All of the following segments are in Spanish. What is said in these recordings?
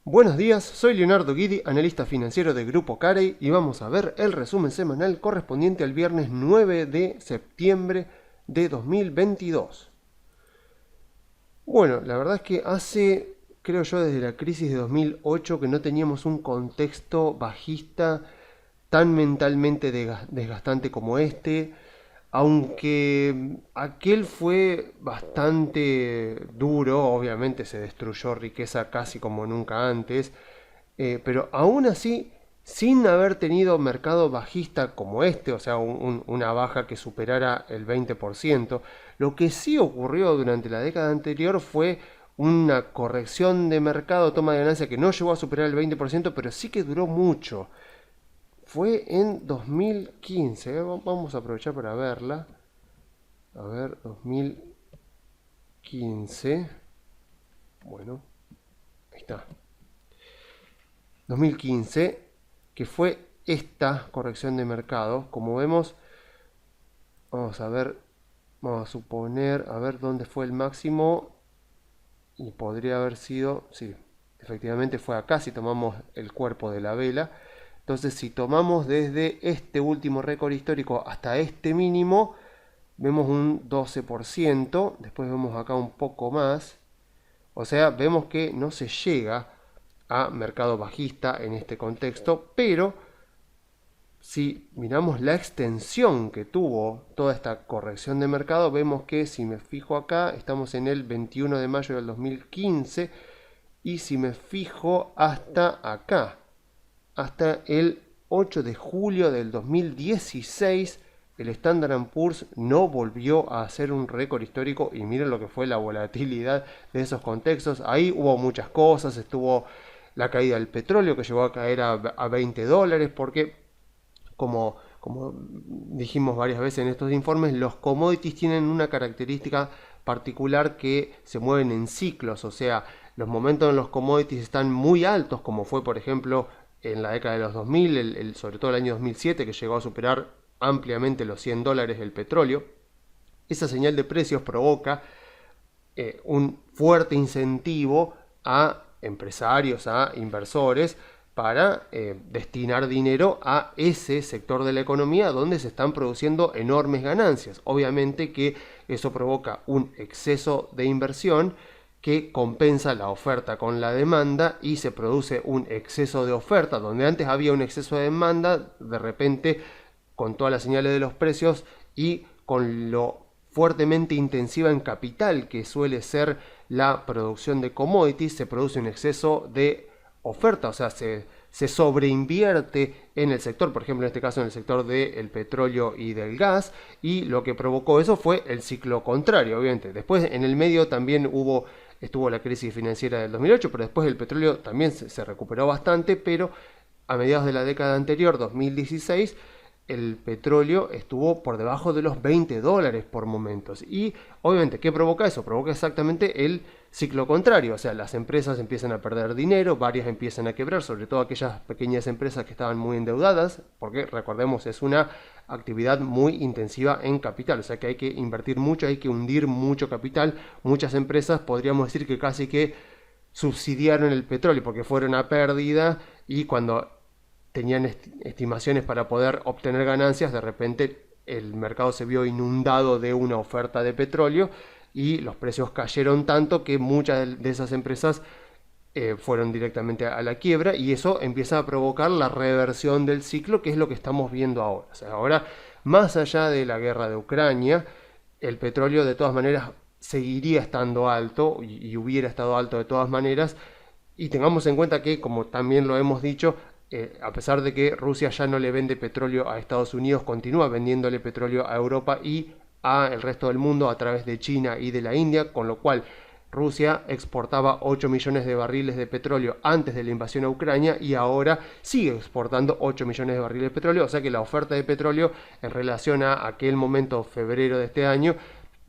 Buenos días, soy Leonardo Guidi, analista financiero de Grupo Carey y vamos a ver el resumen semanal correspondiente al viernes 9 de septiembre de 2022. Bueno, la verdad es que creo yo, desde la crisis de 2008 que no teníamos un contexto bajista tan mentalmente desgastante como este. Aunque aquel fue bastante duro, obviamente se destruyó riqueza casi como nunca antes, pero aún así, sin haber tenido mercado bajista como este, o sea, una baja que superara el 20%, lo que sí ocurrió durante la década anterior fue una corrección de mercado, toma de ganancia que no llegó a superar el 20%, pero sí que duró mucho. Fue en 2015. Vamos a aprovechar para verla. A ver, 2015. Bueno, ahí está. 2015, que fue esta corrección de mercado. Como vemos, vamos a ver, vamos a suponer, a ver dónde fue el máximo. Y podría haber sido, sí, efectivamente fue acá si tomamos el cuerpo de la vela. Entonces, si tomamos desde este último récord histórico hasta este mínimo, vemos un 12%, después vemos acá un poco más. O sea, vemos que no se llega a mercado bajista en este contexto, pero si miramos la extensión que tuvo toda esta corrección de mercado, vemos que si me fijo acá, estamos en el 21 de mayo del 2015, y si me fijo hasta acá, hasta el 8 de julio del 2016, el Standard & Poor's no volvió a hacer un récord histórico, y miren lo que fue la volatilidad de esos contextos. Ahí hubo muchas cosas, estuvo la caída del petróleo que llegó a caer a $20, porque como dijimos varias veces en estos informes, los commodities tienen una característica particular, que se mueven en ciclos. O sea, los momentos en los commodities están muy altos, como fue por ejemplo en la década de los 2000, sobre todo el año 2007, que llegó a superar ampliamente los $100 del petróleo. Esa señal de precios provoca un fuerte incentivo a empresarios, a inversores, para destinar dinero a ese sector de la economía donde se están produciendo enormes ganancias. Obviamente que eso provoca un exceso de inversión que compensa la oferta con la demanda, y se produce un exceso de oferta. Donde antes había un exceso de demanda, de repente, con todas las señales de los precios y con lo fuertemente intensiva en capital que suele ser la producción de commodities, se produce un exceso de oferta. O sea, se sobreinvierte en el sector, por ejemplo en este caso en el sector del petróleo y del gas, y lo que provocó eso fue el ciclo contrario, obviamente. Después en el medio también estuvo la crisis financiera del 2008, pero después el petróleo también se recuperó bastante, pero a mediados de la década anterior, 2016, el petróleo estuvo por debajo de los $20 por momentos. Y obviamente, ¿qué provoca eso? Provoca exactamente el ciclo contrario. O sea, las empresas empiezan a perder dinero, varias empiezan a quebrar, sobre todo aquellas pequeñas empresas que estaban muy endeudadas, porque recordemos, es una actividad muy intensiva en capital. O sea que hay que invertir mucho, hay que hundir mucho capital. Muchas empresas, podríamos decir que casi que subsidiaron el petróleo porque fueron a pérdida, y cuando tenían estimaciones para poder obtener ganancias, de repente el mercado se vio inundado de una oferta de petróleo y los precios cayeron tanto que muchas de esas empresas fueron directamente a la quiebra, y eso empieza a provocar la reversión del ciclo, que es lo que estamos viendo ahora. O sea, ahora, más allá de la guerra de Ucrania, el petróleo de todas maneras seguiría estando alto, y hubiera estado alto de todas maneras. Y tengamos en cuenta que, como también lo hemos dicho, a pesar de que Rusia ya no le vende petróleo a Estados Unidos, continúa vendiéndole petróleo a Europa y a el resto del mundo a través de China y de la India, con lo cual Rusia exportaba 8 millones de barriles de petróleo antes de la invasión a Ucrania, y ahora sigue exportando 8 millones de barriles de petróleo. O sea que la oferta de petróleo en relación a aquel momento, febrero de este año,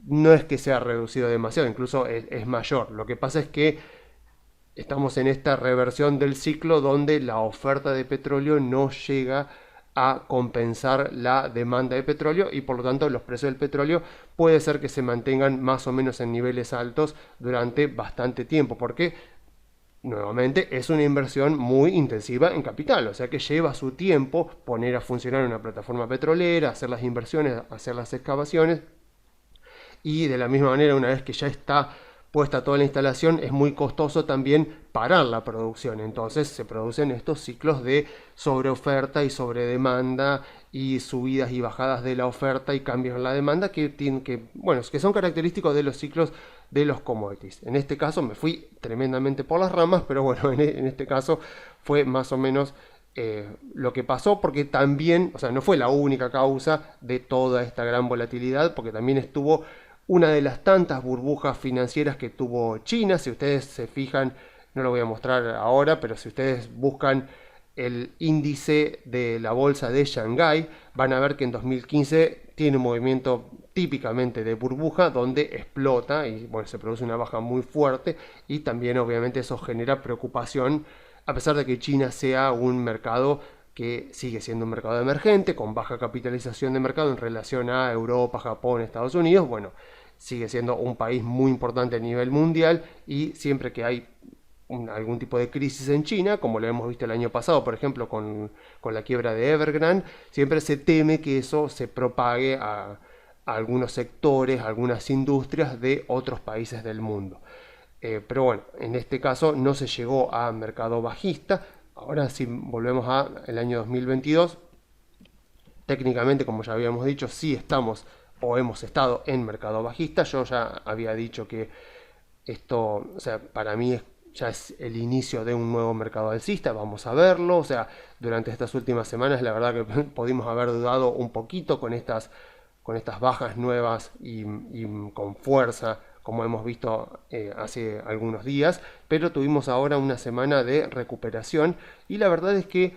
no es que se ha reducido demasiado, incluso es mayor. Lo que pasa es que estamos en esta reversión del ciclo donde la oferta de petróleo no llega a compensar la demanda de petróleo, y por lo tanto los precios del petróleo puede ser que se mantengan más o menos en niveles altos durante bastante tiempo, porque nuevamente es una inversión muy intensiva en capital, o sea que lleva su tiempo poner a funcionar una plataforma petrolera, hacer las inversiones, hacer las excavaciones, y de la misma manera, una vez que ya está puesta toda la instalación, es muy costoso también parar la producción. Entonces se producen estos ciclos de sobreoferta y sobredemanda, y subidas y bajadas de la oferta y cambios en la demanda que tienen que son característicos de los ciclos de los commodities. En este caso me fui tremendamente por las ramas, pero bueno, en este caso fue más o menos lo que pasó, porque también, o sea, no fue la única causa de toda esta gran volatilidad, porque también estuvo una de las tantas burbujas financieras que tuvo China. Si ustedes se fijan, no lo voy a mostrar ahora, pero si ustedes buscan el índice de la bolsa de Shanghái, van a ver que en 2015 tiene un movimiento típicamente de burbuja, donde explota y bueno, se produce una baja muy fuerte, y también obviamente eso genera preocupación, a pesar de que China sea un mercado que sigue siendo un mercado emergente, con baja capitalización de mercado en relación a Europa, Japón, Estados Unidos. Bueno, sigue siendo un país muy importante a nivel mundial, y siempre que hay algún tipo de crisis en China, como lo hemos visto el año pasado, por ejemplo, con la quiebra de Evergrande, siempre se teme que eso se propague a algunos sectores, a algunas industrias de otros países del mundo. Pero bueno, en este caso no se llegó a mercado bajista. Ahora si volvemos al año 2022, técnicamente, como ya habíamos dicho, sí estamos o hemos estado en mercado bajista. Yo ya había dicho que esto, o sea, para mí ya es el inicio de un nuevo mercado alcista. Vamos a verlo, o sea, durante estas últimas semanas la verdad que pudimos haber dudado un poquito con estas bajas nuevas y con fuerza, como hemos visto hace algunos días, pero tuvimos ahora una semana de recuperación, y la verdad es que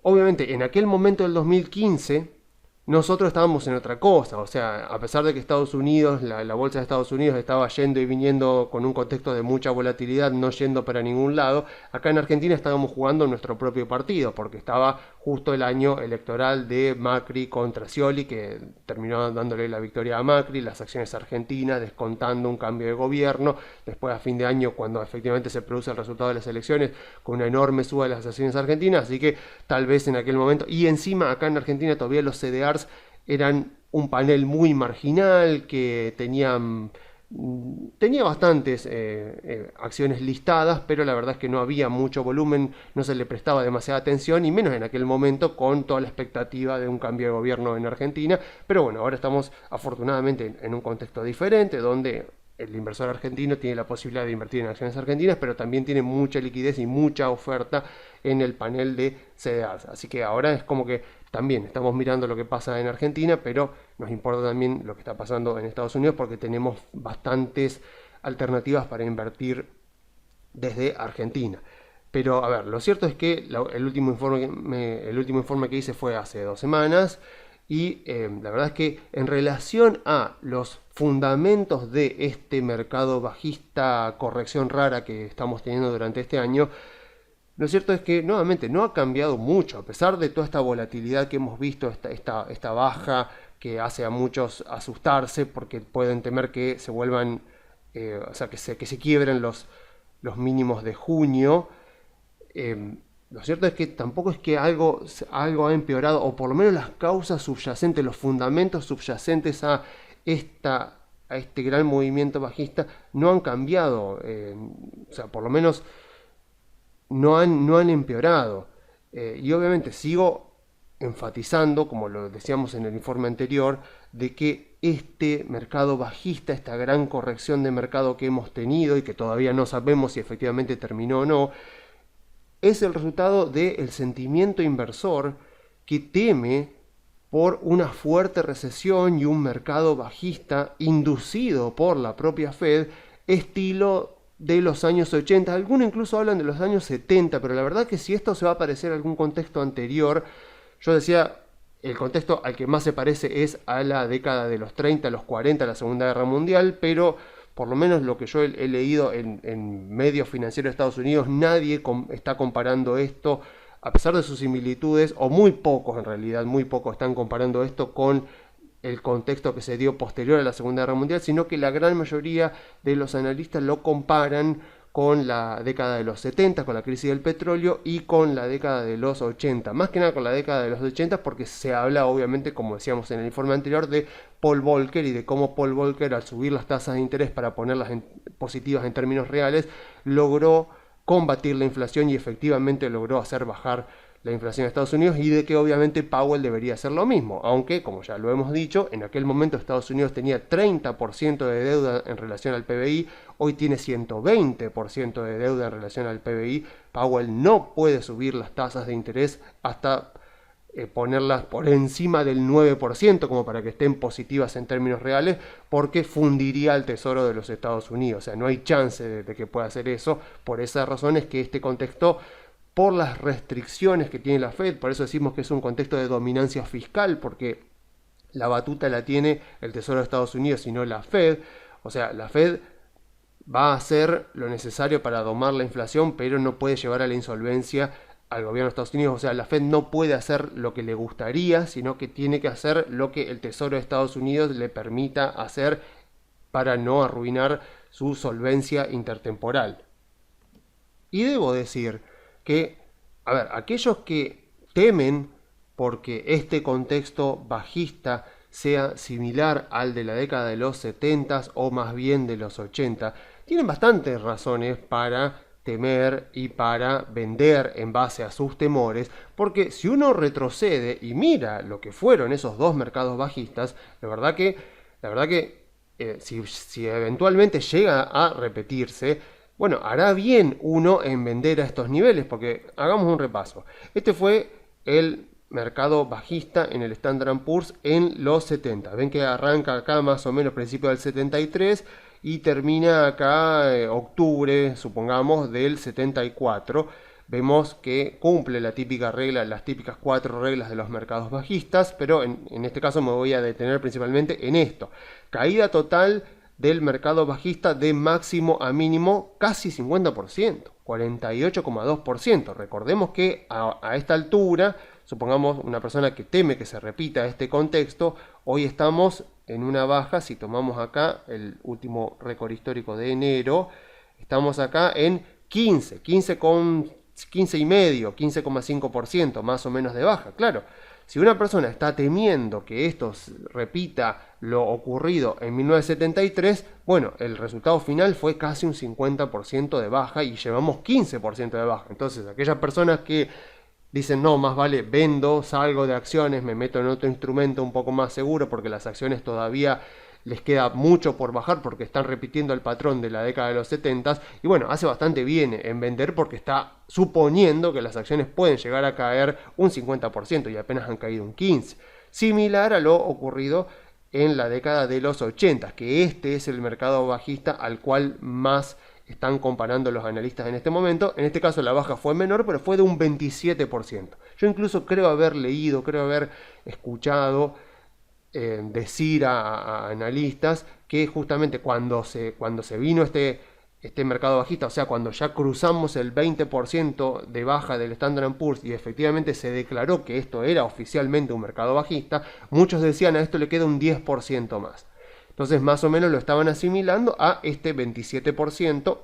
obviamente en aquel momento del 2015 nosotros estábamos en otra cosa. O sea, a pesar de que Estados Unidos, la bolsa de Estados Unidos estaba yendo y viniendo con un contexto de mucha volatilidad, no yendo para ningún lado, acá en Argentina estábamos jugando nuestro propio partido, porque estaba justo el año electoral de Macri contra Scioli, que terminó dándole la victoria a Macri, las acciones argentinas descontando un cambio de gobierno, después a fin de año, cuando efectivamente se produce el resultado de las elecciones, con una enorme suba de las acciones argentinas. Así que tal vez en aquel momento, y encima acá en Argentina todavía los CDRs eran un panel muy marginal, que tenía bastantes acciones listadas, pero la verdad es que no había mucho volumen, no se le prestaba demasiada atención, y menos en aquel momento con toda la expectativa de un cambio de gobierno en Argentina. Pero bueno, ahora estamos afortunadamente en un contexto diferente, donde el inversor argentino tiene la posibilidad de invertir en acciones argentinas, pero también tiene mucha liquidez y mucha oferta en el panel de CDRs. Así que ahora es como que también estamos mirando lo que pasa en Argentina, pero nos importa también lo que está pasando en Estados Unidos, porque tenemos bastantes alternativas para invertir desde Argentina. Pero a ver, lo cierto es que el último informe que hice fue hace 2 semanas, y la verdad es que en relación a los fundamentos de este mercado bajista, corrección rara que estamos teniendo durante este año, lo cierto es que nuevamente no ha cambiado mucho, a pesar de toda esta volatilidad que hemos visto, esta baja que hace a muchos asustarse, porque pueden temer que se vuelvan, o sea, que se quiebren los mínimos de junio. Lo cierto es que tampoco es que algo ha empeorado, o por lo menos las causas subyacentes, los fundamentos subyacentes a este gran movimiento bajista no han cambiado. O sea, por lo menos no han empeorado. Y obviamente sigo enfatizando, como lo decíamos en el informe anterior, de que este mercado bajista, esta gran corrección de mercado que hemos tenido y que todavía no sabemos si efectivamente terminó o no, es el resultado del sentimiento inversor, que teme por una fuerte recesión y un mercado bajista inducido por la propia Fed, estilo de los años 80, algunos incluso hablan de los años 70, pero la verdad que si esto se va a parecer a algún contexto anterior, yo decía, el contexto al que más se parece es a la década de los 30, los 40, la Segunda Guerra Mundial, pero por lo menos lo que yo he leído en medios financieros de Estados Unidos, nadie está comparando esto, a pesar de sus similitudes, o muy pocos en realidad, muy pocos están comparando esto con el contexto que se dio posterior a la Segunda Guerra Mundial, sino que la gran mayoría de los analistas lo comparan con la década de los 70, con la crisis del petróleo, y con la década de los 80. Más que nada con la década de los 80 porque se habla, obviamente, como decíamos en el informe anterior, de Paul Volcker y de cómo Paul Volcker, al subir las tasas de interés para ponerlas positivas en términos reales, logró combatir la inflación y efectivamente logró hacer bajar la inflación de Estados Unidos, y de que obviamente Powell debería hacer lo mismo, aunque, como ya lo hemos dicho, en aquel momento Estados Unidos tenía 30% de deuda en relación al PBI, hoy tiene 120% de deuda en relación al PBI. Powell no puede subir las tasas de interés hasta ponerlas por encima del 9%, como para que estén positivas en términos reales, porque fundiría el tesoro de los Estados Unidos. O sea, no hay chance de que pueda hacer eso. Por esas razones que este contexto, por las restricciones que tiene la Fed, por eso decimos que es un contexto de dominancia fiscal, porque la batuta la tiene el Tesoro de Estados Unidos y no la Fed. O sea, la Fed va a hacer lo necesario para domar la inflación, pero no puede llevar a la insolvencia al gobierno de Estados Unidos. O sea, la Fed no puede hacer lo que le gustaría, sino que tiene que hacer lo que el Tesoro de Estados Unidos le permita hacer para no arruinar su solvencia intertemporal. Y debo decir que, a ver, aquellos que temen porque este contexto bajista sea similar al de la década de los 70 o más bien de los 80, tienen bastantes razones para temer y para vender en base a sus temores, porque si uno retrocede y mira lo que fueron esos dos mercados bajistas, la verdad que si eventualmente llega a repetirse, bueno, hará bien uno en vender a estos niveles, porque hagamos un repaso. Este fue el mercado bajista en el Standard & Poor's en los 70. Ven que arranca acá más o menos principio del 73 y termina acá octubre, supongamos, del 74. Vemos que cumple la típica regla, las típicas 4 reglas de los mercados bajistas, pero en este caso me voy a detener principalmente en esto. Caída total del mercado bajista de máximo a mínimo casi 50%, 48,2%. Recordemos que a esta altura, supongamos una persona que teme que se repita este contexto, hoy estamos en una baja. Si tomamos acá el último récord histórico de enero, estamos acá en 15,5% más o menos de baja. Claro, si una persona está temiendo que esto repita lo ocurrido en 1973, bueno, el resultado final fue casi un 50% de baja y llevamos 15% de baja. Entonces, aquellas personas que dicen, no, más vale vendo, salgo de acciones, me meto en otro instrumento un poco más seguro, porque las acciones todavía les queda mucho por bajar, porque están repitiendo el patrón de la década de los 70, y bueno, hace bastante bien en vender, porque está suponiendo que las acciones pueden llegar a caer un 50% y apenas han caído un 15%, similar a lo ocurrido en la década de los 80, que este es el mercado bajista al cual más están comparando los analistas en este momento. En este caso la baja fue menor, pero fue de un 27%. Yo incluso creo haber leído, creo haber escuchado decir a analistas que justamente cuando se vino este mercado bajista, o sea, cuando ya cruzamos el 20% de baja del Standard & Poor's y efectivamente se declaró que esto era oficialmente un mercado bajista, muchos decían, a esto le queda un 10% más. Entonces más o menos lo estaban asimilando a este 27%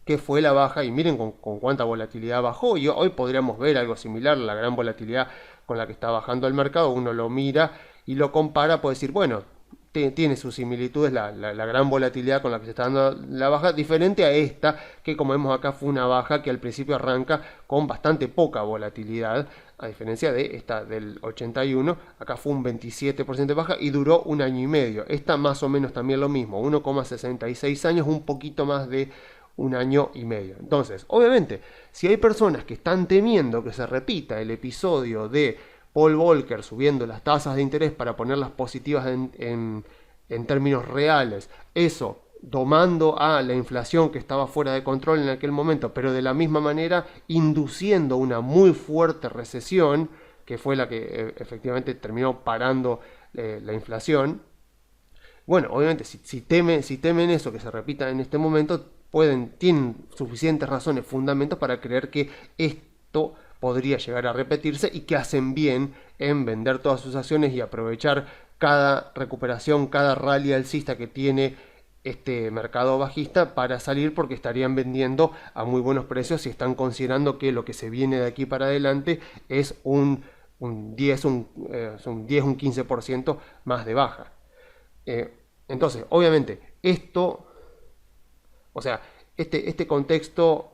que fue la baja, y miren con cuánta volatilidad bajó, y hoy podríamos ver algo similar, la gran volatilidad con la que está bajando el mercado. Uno lo mira y lo compara, puede decir, bueno, tiene sus similitudes la gran volatilidad con la que se está dando la baja, diferente a esta, que como vemos acá fue una baja que al principio arranca con bastante poca volatilidad, a diferencia de esta del 81, acá fue un 27% de baja y duró un año y medio. Esta más o menos también lo mismo, 1,66 años, un poquito más de un año y medio. Entonces, obviamente, si hay personas que están temiendo que se repita el episodio de Paul Volcker subiendo las tasas de interés para ponerlas positivas en términos reales, eso domando a la inflación que estaba fuera de control en aquel momento, pero de la misma manera induciendo una muy fuerte recesión, que fue la que efectivamente terminó parando la inflación. Bueno, obviamente si temen eso que se repita en este momento, tienen suficientes razones, fundamentos para creer que esto podría llegar a repetirse, y que hacen bien en vender todas sus acciones y aprovechar cada recuperación, cada rally alcista que tiene este mercado bajista para salir, porque estarían vendiendo a muy buenos precios y están considerando que lo que se viene de aquí para adelante es un 10, un 15% más de baja. Entonces, obviamente, este contexto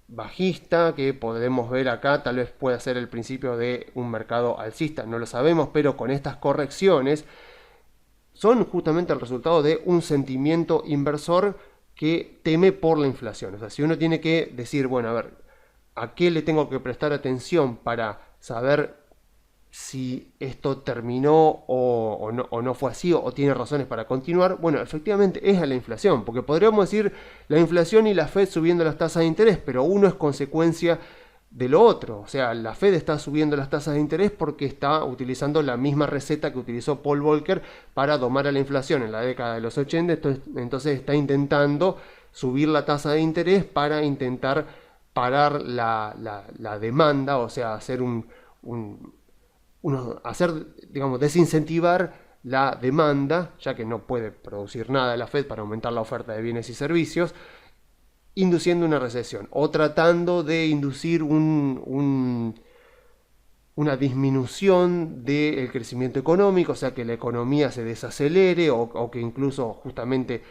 bajista que podemos ver acá tal vez pueda ser el principio de un mercado alcista, no lo sabemos, pero con estas correcciones son justamente el resultado de un sentimiento inversor que teme por la inflación. O sea, si uno tiene que decir, bueno, a ver, ¿a qué le tengo que prestar atención para saber si esto terminó o no fue así, o tiene razones para continuar? Bueno, efectivamente es a la inflación, porque podríamos decir la inflación y la Fed subiendo las tasas de interés, pero uno es consecuencia de lo otro. O sea, la Fed está subiendo las tasas de interés porque está utilizando la misma receta que utilizó Paul Volcker para domar a la inflación en la década de los 80, entonces está intentando subir la tasa de interés para intentar parar la demanda, o sea, hacer desincentivar la demanda, ya que no puede producir nada la Fed para aumentar la oferta de bienes y servicios, induciendo una recesión o tratando de inducir una disminución del crecimiento económico, o sea, que la economía se desacelere o que incluso justamente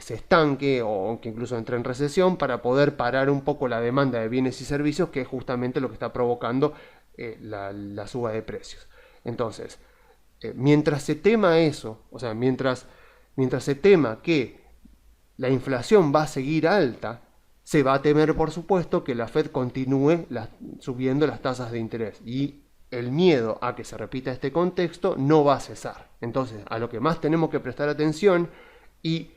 se estanque o que incluso entre en recesión, para poder parar un poco la demanda de bienes y servicios, que es justamente lo que está provocando la suba de precios. Entonces, mientras se tema eso, o sea, mientras se tema que la inflación va a seguir alta, se va a temer, por supuesto, que la Fed continúe subiendo las tasas de interés. Y el miedo a que se repita este contexto no va a cesar. Entonces, a lo que más tenemos que prestar atención, y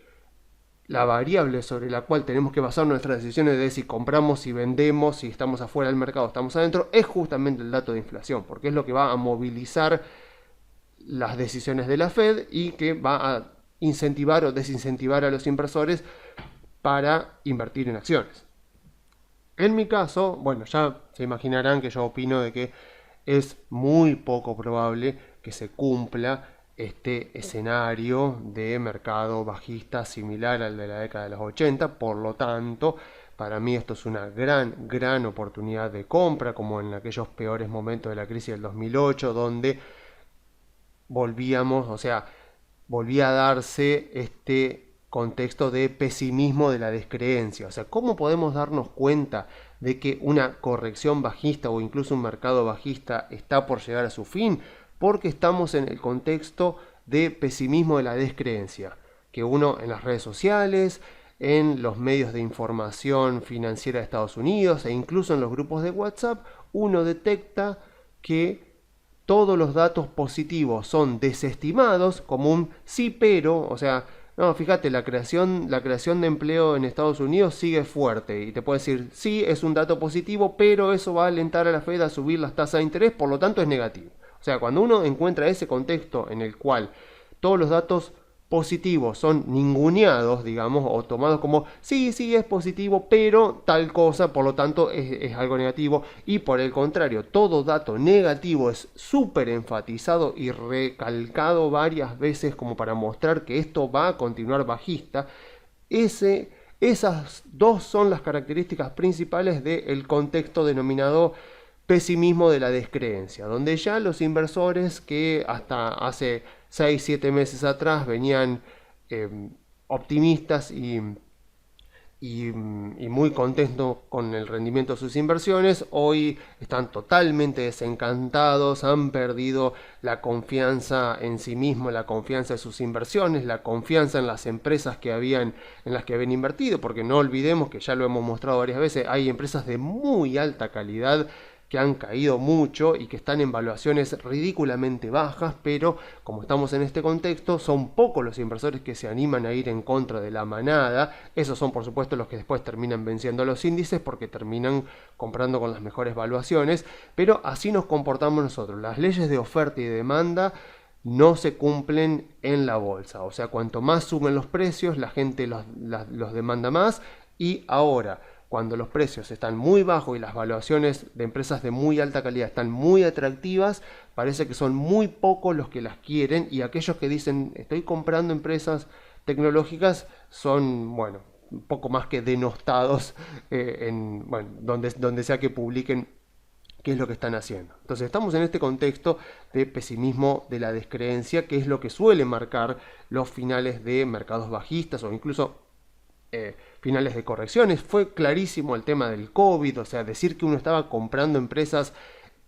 la variable sobre la cual tenemos que basar nuestras decisiones de si compramos, si vendemos, si estamos afuera del mercado, estamos adentro, es justamente el dato de inflación, porque es lo que va a movilizar las decisiones de la Fed y que va a incentivar o desincentivar a los inversores para invertir en acciones. En mi caso, bueno, ya se imaginarán que yo opino de que es muy poco probable que se cumpla este escenario de mercado bajista similar al de la década de los 80, por lo tanto, para mí esto es una gran oportunidad de compra, como en aquellos peores momentos de la crisis del 2008, donde volvía a darse este contexto de pesimismo, de la descreencia. O sea, ¿cómo podemos darnos cuenta de que una corrección bajista o incluso un mercado bajista está por llegar a su fin? Porque estamos en el contexto de pesimismo, de la descreencia, que uno en las redes sociales, en los medios de información financiera de Estados Unidos e incluso en los grupos de WhatsApp, uno detecta que todos los datos positivos son desestimados como un sí pero, o sea, no, fíjate, la creación de empleo en Estados Unidos sigue fuerte y te puede decir, sí, es un dato positivo, pero eso va a alentar a la Fed a subir las tasas de interés, por lo tanto es negativo. O sea, cuando uno encuentra ese contexto en el cual todos los datos positivos son ninguneados, digamos, o tomados como sí es positivo, pero tal cosa, por lo tanto es algo negativo, y por el contrario, todo dato negativo es súper enfatizado y recalcado varias veces como para mostrar que esto va a continuar bajista. Esas dos son las características principales del contexto denominado pesimismo de la descreencia, donde ya los inversores que hasta hace 6-7 meses atrás venían optimistas y muy contentos con el rendimiento de sus inversiones, hoy están totalmente desencantados, han perdido la confianza en sí mismos, la confianza en sus inversiones, la confianza en las empresas en las que habían invertido, porque no olvidemos que ya lo hemos mostrado varias veces, hay empresas de muy alta calidad que han caído mucho y que están en valuaciones ridículamente bajas, pero como estamos en este contexto, son pocos los inversores que se animan a ir en contra de la manada. Esos son, por supuesto, los que después terminan venciendo los índices porque terminan comprando con las mejores valuaciones, pero así nos comportamos nosotros. Las leyes de oferta y demanda no se cumplen en la bolsa, o sea, cuanto más suben los precios, la gente los demanda más, y ahora, cuando los precios están muy bajos y las valuaciones de empresas de muy alta calidad están muy atractivas, parece que son muy pocos los que las quieren, y aquellos que dicen estoy comprando empresas tecnológicas son, bueno, un poco más que denostados bueno, donde sea que publiquen qué es lo que están haciendo. Entonces estamos en este contexto de pesimismo, de la descreencia, que es lo que suele marcar los finales de mercados bajistas o incluso finales de correcciones. Fue clarísimo el tema del COVID, o sea, decir que uno estaba comprando empresas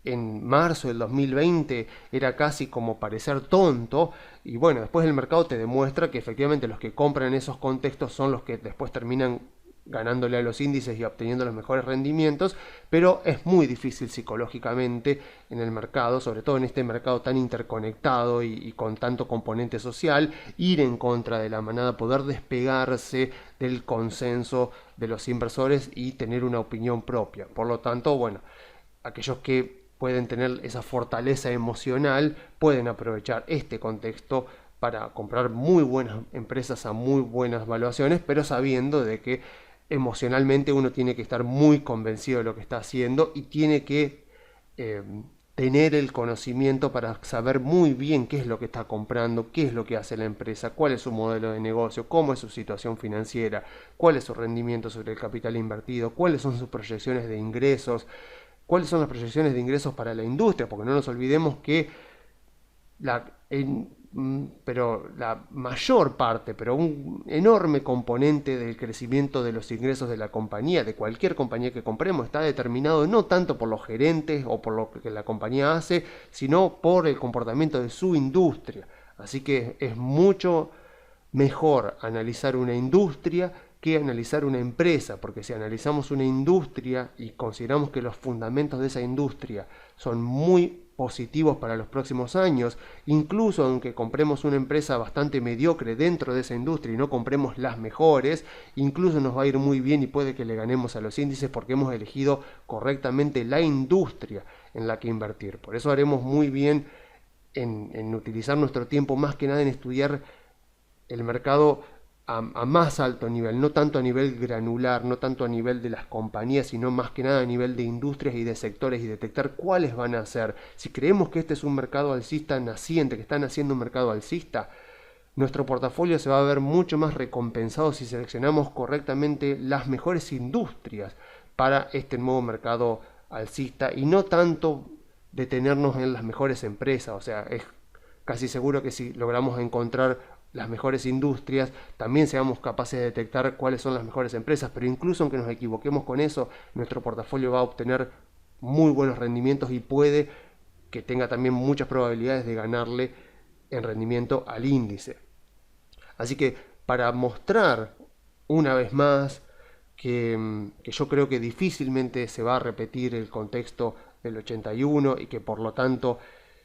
en marzo del 2020 era casi como parecer tonto, y bueno, después el mercado te demuestra que efectivamente los que compran en esos contextos son los que después terminan ganándole a los índices y obteniendo los mejores rendimientos, pero es muy difícil psicológicamente en el mercado, sobre todo en este mercado tan interconectado y con tanto componente social, ir en contra de la manada, poder despegarse del consenso de los inversores y tener una opinión propia. Por lo tanto, bueno, aquellos que pueden tener esa fortaleza emocional pueden aprovechar este contexto para comprar muy buenas empresas a muy buenas valuaciones, pero sabiendo de que emocionalmente uno tiene que estar muy convencido de lo que está haciendo y tiene que tener el conocimiento para saber muy bien qué es lo que está comprando, qué es lo que hace la empresa, cuál es su modelo de negocio, cómo es su situación financiera, cuál es su rendimiento sobre el capital invertido, cuáles son sus proyecciones de ingresos, cuáles son las proyecciones de ingresos para la industria, porque no nos olvidemos que pero la mayor parte, pero un enorme componente del crecimiento de los ingresos de la compañía, de cualquier compañía que compremos, está determinado no tanto por los gerentes o por lo que la compañía hace, sino por el comportamiento de su industria. Así que es mucho mejor analizar una industria que analizar una empresa, porque si analizamos una industria y consideramos que los fundamentos de esa industria son muy positivos para los próximos años, incluso aunque compremos una empresa bastante mediocre dentro de esa industria y no compremos las mejores, incluso nos va a ir muy bien y puede que le ganemos a los índices porque hemos elegido correctamente la industria en la que invertir. Por eso haremos muy bien en utilizar nuestro tiempo más que nada en estudiar el mercado a más alto nivel, no tanto a nivel granular, no tanto a nivel de las compañías, sino más que nada a nivel de industrias y de sectores, y detectar cuáles van a ser. Si creemos que este es un mercado alcista naciente, que está naciendo un mercado alcista, nuestro portafolio se va a ver mucho más recompensado si seleccionamos correctamente las mejores industrias para este nuevo mercado alcista y no tanto detenernos en las mejores empresas. O sea, es casi seguro que si logramos encontrar las mejores industrias, también seamos capaces de detectar cuáles son las mejores empresas, pero incluso aunque nos equivoquemos con eso, nuestro portafolio va a obtener muy buenos rendimientos y puede que tenga también muchas probabilidades de ganarle en rendimiento al índice. Así que para mostrar una vez más que yo creo que difícilmente se va a repetir el contexto del 81 y que por lo tanto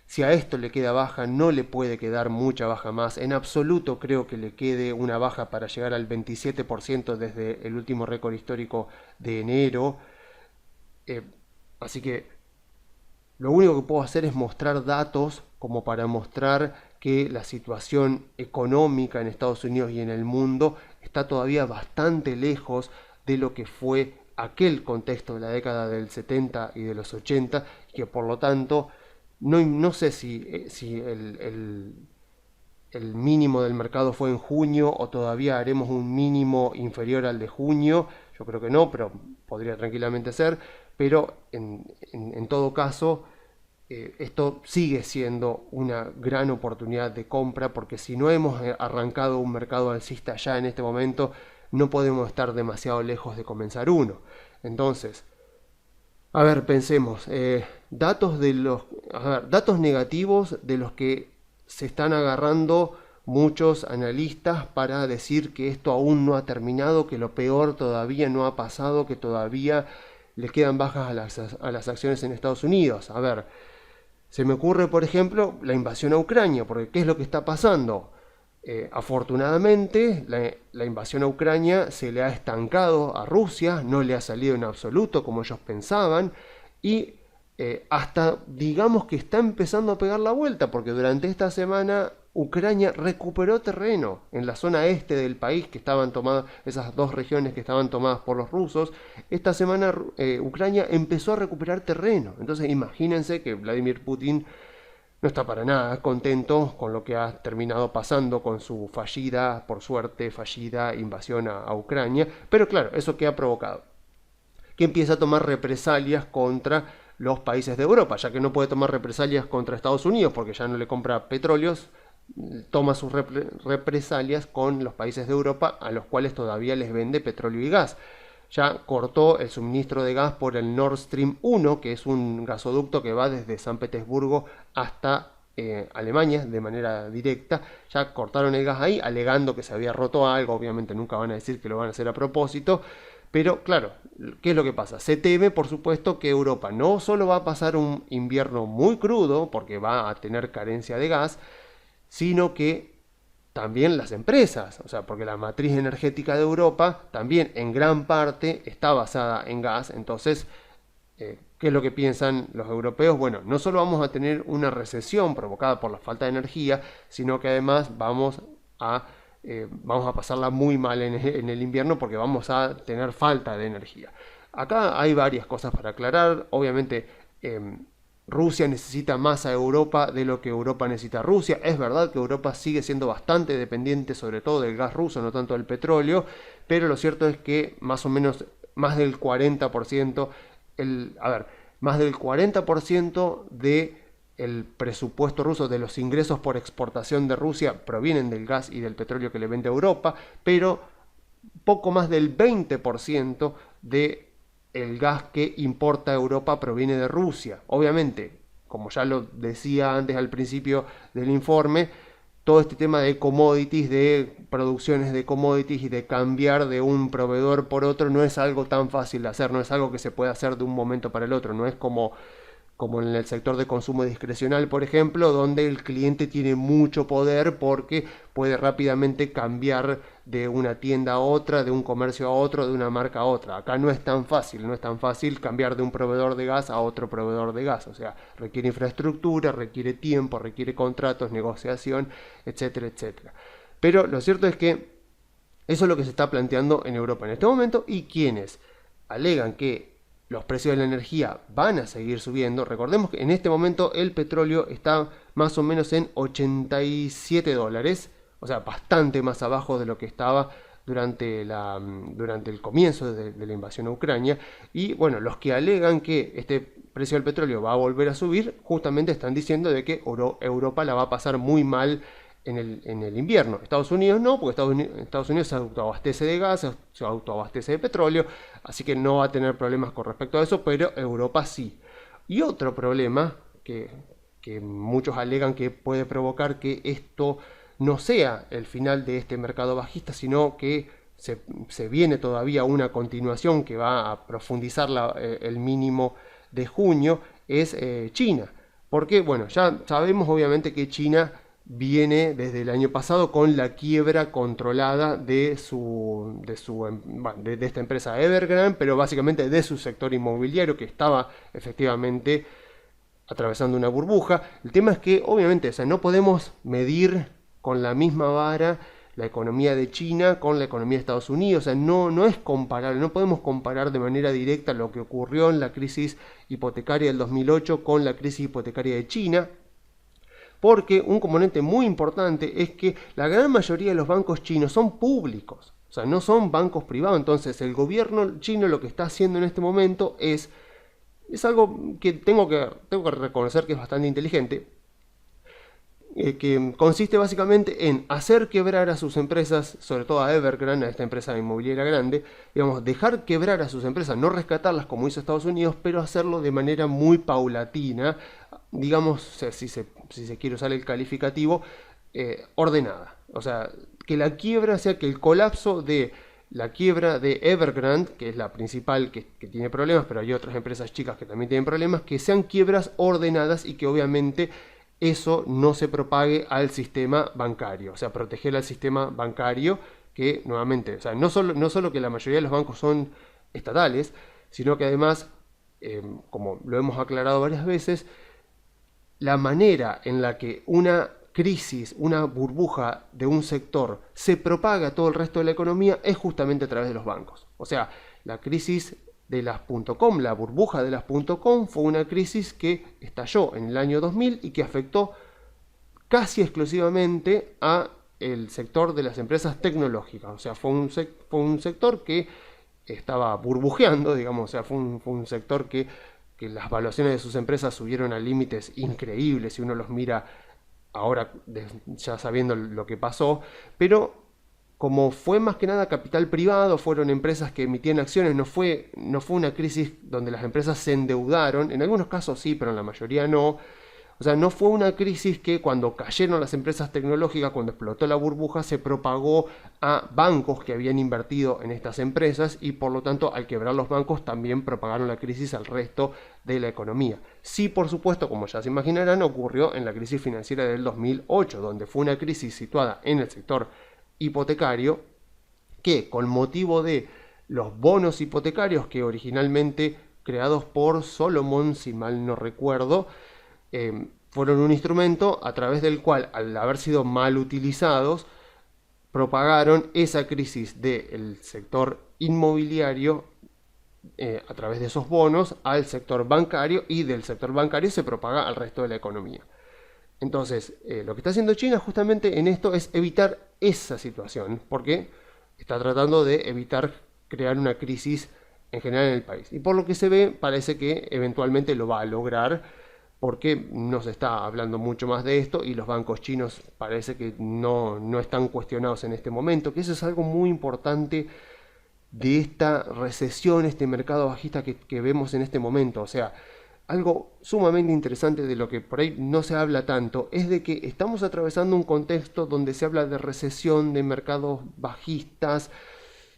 si a esto le queda baja, no le puede quedar mucha baja más. En absoluto creo que le quede una baja para llegar al 27% desde el último récord histórico de enero. Así que lo único que puedo hacer es mostrar datos como para mostrar que la situación económica en Estados Unidos y en el mundo está todavía bastante lejos de lo que fue aquel contexto de la década del 70 y de los 80, y que por lo tanto no sé si el mínimo del mercado fue en junio o todavía haremos un mínimo inferior al de junio. Yo creo que no, pero podría tranquilamente ser. Pero en todo caso, esto sigue siendo una gran oportunidad de compra, porque si no hemos arrancado un mercado alcista ya en este momento, no podemos estar demasiado lejos de comenzar uno. Entonces, a ver, pensemos, datos negativos de los que se están agarrando muchos analistas para decir que esto aún no ha terminado, que lo peor todavía no ha pasado, que todavía le quedan bajas a las acciones en Estados Unidos. A ver, se me ocurre, por ejemplo, la invasión a Ucrania, porque ¿qué es lo que está pasando? Afortunadamente la invasión a Ucrania se le ha estancado a Rusia, no le ha salido en absoluto como ellos pensaban, y hasta digamos que está empezando a pegar la vuelta, porque durante esta semana Ucrania recuperó terreno en la zona este del país que estaban tomadas, esas dos regiones que estaban tomadas por los rusos. Esta semana Ucrania empezó a recuperar terreno. Entonces imagínense que Vladimir Putin no está para nada contento con lo que ha terminado pasando con su fallida, por suerte fallida, invasión a Ucrania. Pero claro, ¿eso qué ha provocado? Que empieza a tomar represalias contra los países de Europa, ya que no puede tomar represalias contra Estados Unidos porque ya no le compra petróleos. Toma sus represalias con los países de Europa a los cuales todavía les vende petróleo y gas. Ya cortó el suministro de gas por el Nord Stream 1, que es un gasoducto que va desde San Petersburgo hasta Alemania de manera directa. Ya cortaron el gas ahí, alegando que se había roto algo. Obviamente nunca van a decir que lo van a hacer a propósito. Pero claro, ¿qué es lo que pasa? Se teme, por supuesto, que Europa no solo va a pasar un invierno muy crudo, porque va a tener carencia de gas, sino que también las empresas, o sea, porque la matriz energética de Europa también en gran parte está basada en gas. Entonces, ¿qué es lo que piensan los europeos? Bueno, no solo vamos a tener una recesión provocada por la falta de energía, sino que además vamos a pasarla muy mal en el invierno porque vamos a tener falta de energía. Acá hay varias cosas para aclarar. Obviamente, Rusia necesita más a Europa de lo que Europa necesita a Rusia. Es verdad que Europa sigue siendo bastante dependiente sobre todo del gas ruso, no tanto del petróleo, pero lo cierto es que más o menos más del 40%, más del 40% de el presupuesto ruso, de los ingresos por exportación de Rusia, provienen del gas y del petróleo que le vende a Europa, pero poco más del 20% de el gas que importa Europa proviene de Rusia. Obviamente, como ya lo decía antes al principio del informe, todo este tema de commodities, de producciones de commodities y de cambiar de un proveedor por otro no es algo tan fácil de hacer, no es algo que se puede hacer de un momento para el otro, no es como en el sector de consumo discrecional, por ejemplo, donde el cliente tiene mucho poder porque puede rápidamente cambiar de una tienda a otra, de un comercio a otro, de una marca a otra. Acá no es tan fácil cambiar de un proveedor de gas a otro proveedor de gas. O sea, requiere infraestructura, requiere tiempo, requiere contratos, negociación, etcétera, etcétera. Pero lo cierto es que eso es lo que se está planteando en Europa en este momento, y quienes alegan que los precios de la energía van a seguir subiendo. Recordemos que en este momento el petróleo está más o menos en $87, o sea, bastante más abajo de lo que estaba durante el comienzo de la invasión a Ucrania. Y bueno, los que alegan que este precio del petróleo va a volver a subir, justamente están diciendo de que Europa la va a pasar muy mal en el invierno. Estados Unidos no, porque Estados Unidos se autoabastece de gas, se autoabastece de petróleo, así que no va a tener problemas con respecto a eso, pero Europa sí. Y otro problema que muchos alegan que puede provocar que esto no sea el final de este mercado bajista, sino que se viene todavía una continuación que va a profundizar el mínimo de junio, es China. Porque, bueno, ya sabemos obviamente que China viene desde el año pasado con la quiebra controlada de esta empresa Evergrande, pero básicamente de su sector inmobiliario, que estaba efectivamente atravesando una burbuja. El tema es que obviamente, o sea, no podemos medir con la misma vara la economía de China con la economía de Estados Unidos. O sea, no es comparable, no podemos comparar de manera directa lo que ocurrió en la crisis hipotecaria del 2008 con la crisis hipotecaria de China, porque un componente muy importante es que la gran mayoría de los bancos chinos son públicos, o sea, no son bancos privados. Entonces el gobierno chino lo que está haciendo en este momento es algo que tengo que reconocer que es bastante inteligente, que consiste básicamente en hacer quebrar a sus empresas, sobre todo a Evergrande, a esta empresa inmobiliaria grande, digamos, dejar quebrar a sus empresas, no rescatarlas como hizo Estados Unidos, pero hacerlo de manera muy paulatina, digamos, si se quiere usar el calificativo, ordenada. O sea, que la quiebra sea que el colapso de la quiebra de Evergrande, que es la principal que tiene problemas, pero hay otras empresas chicas que también tienen problemas, que sean quiebras ordenadas y que obviamente eso no se propague al sistema bancario. O sea, proteger al sistema bancario, que nuevamente, o sea, no solo que la mayoría de los bancos son estatales, sino que además, como lo hemos aclarado varias veces, la manera en la que una crisis, una burbuja de un sector se propaga a todo el resto de la economía es justamente a través de los bancos. O sea, la crisis de las .com, la burbuja de las .com fue una crisis que estalló en el año 2000 y que afectó casi exclusivamente a el sector de las empresas tecnológicas. O sea, fue un sector que estaba burbujeando, digamos, o sea, fue un sector que las valuaciones de sus empresas subieron a límites increíbles si uno los mira ahora ya sabiendo lo que pasó, pero como fue más que nada capital privado, fueron empresas que emitían acciones, no fue una crisis donde las empresas se endeudaron, en algunos casos sí, pero en la mayoría no. O sea, no fue una crisis que cuando cayeron las empresas tecnológicas, cuando explotó la burbuja, se propagó a bancos que habían invertido en estas empresas y por lo tanto al quebrar los bancos también propagaron la crisis al resto de la economía. Sí, por supuesto, como ya se imaginarán, ocurrió en la crisis financiera del 2008, donde fue una crisis situada en el sector hipotecario que con motivo de los bonos hipotecarios que originalmente creados por Solomon, si mal no recuerdo, fueron un instrumento a través del cual, al haber sido mal utilizados, propagaron esa crisis del sector inmobiliario a través de esos bonos al sector bancario y del sector bancario se propaga al resto de la economía. Entonces, lo que está haciendo China justamente en esto es evitar esa situación, porque está tratando de evitar crear una crisis en general en el país. Y por lo que se ve, parece que eventualmente lo va a lograr, porque no se está hablando mucho más de esto y los bancos chinos parece que no están cuestionados en este momento, que eso es algo muy importante de esta recesión, este mercado bajista que vemos en este momento. O sea, algo sumamente interesante de lo que por ahí no se habla tanto es de que estamos atravesando un contexto donde se habla de recesión, de mercados bajistas,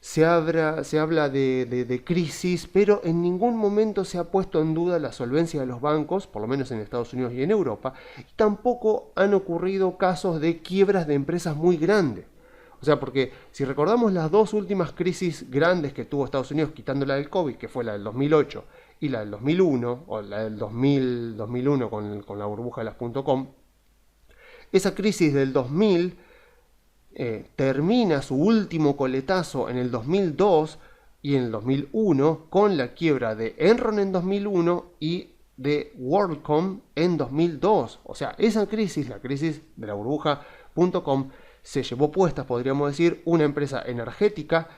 se habla de crisis, pero en ningún momento se ha puesto en duda la solvencia de los bancos, por lo menos en Estados Unidos y en Europa, y tampoco han ocurrido casos de quiebras de empresas muy grandes. O sea, porque si recordamos las dos últimas crisis grandes que tuvo Estados Unidos, quitando la del COVID, que fue la del 2008 y la del 2001, o la del 2001 con la burbuja de las .com, esa crisis del 2000 termina su último coletazo en el 2002 y en el 2001 con la quiebra de Enron en 2001 y de WorldCom en 2002. O sea, esa crisis, la crisis de la burbuja .com, se llevó puesta, podríamos decir, una empresa energética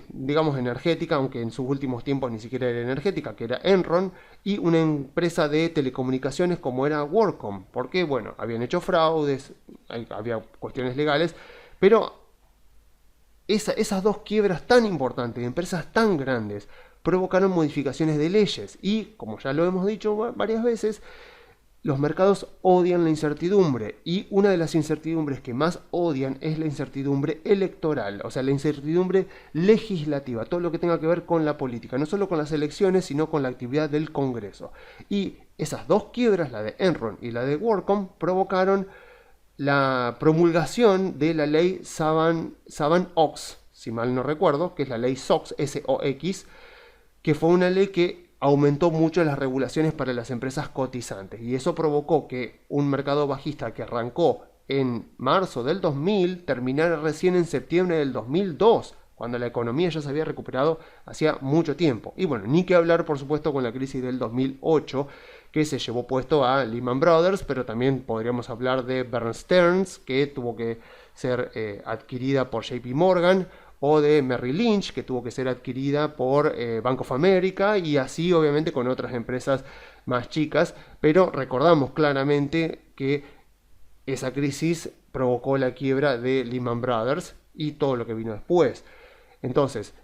digamos energética, aunque en sus últimos tiempos ni siquiera era energética, que era Enron, y una empresa de telecomunicaciones como era WorldCom, porque bueno, habían hecho fraudes, había cuestiones legales, pero esas dos quiebras tan importantes de empresas tan grandes provocaron modificaciones de leyes y, como ya lo hemos dicho varias veces, los mercados odian la incertidumbre y una de las incertidumbres que más odian es la incertidumbre electoral, o sea, la incertidumbre legislativa, todo lo que tenga que ver con la política, no solo con las elecciones, sino con la actividad del Congreso. Y esas dos quiebras, la de Enron y la de WorldCom, provocaron la promulgación de la ley Sarbanes-Oxley, si mal no recuerdo, que es la ley SOX, S-O-X, que fue una ley que aumentó mucho las regulaciones para las empresas cotizantes y eso provocó que un mercado bajista que arrancó en marzo del 2000 terminara recién en septiembre del 2002, cuando la economía ya se había recuperado hacía mucho tiempo. Y bueno, ni que hablar por supuesto con la crisis del 2008 que se llevó puesto a Lehman Brothers, pero también podríamos hablar de Bear Stearns, que tuvo que ser adquirida por JP Morgan, o de Merrill Lynch, que tuvo que ser adquirida por Bank of America, y así obviamente con otras empresas más chicas, pero recordamos claramente que esa crisis provocó la quiebra de Lehman Brothers y todo lo que vino después. Entonces,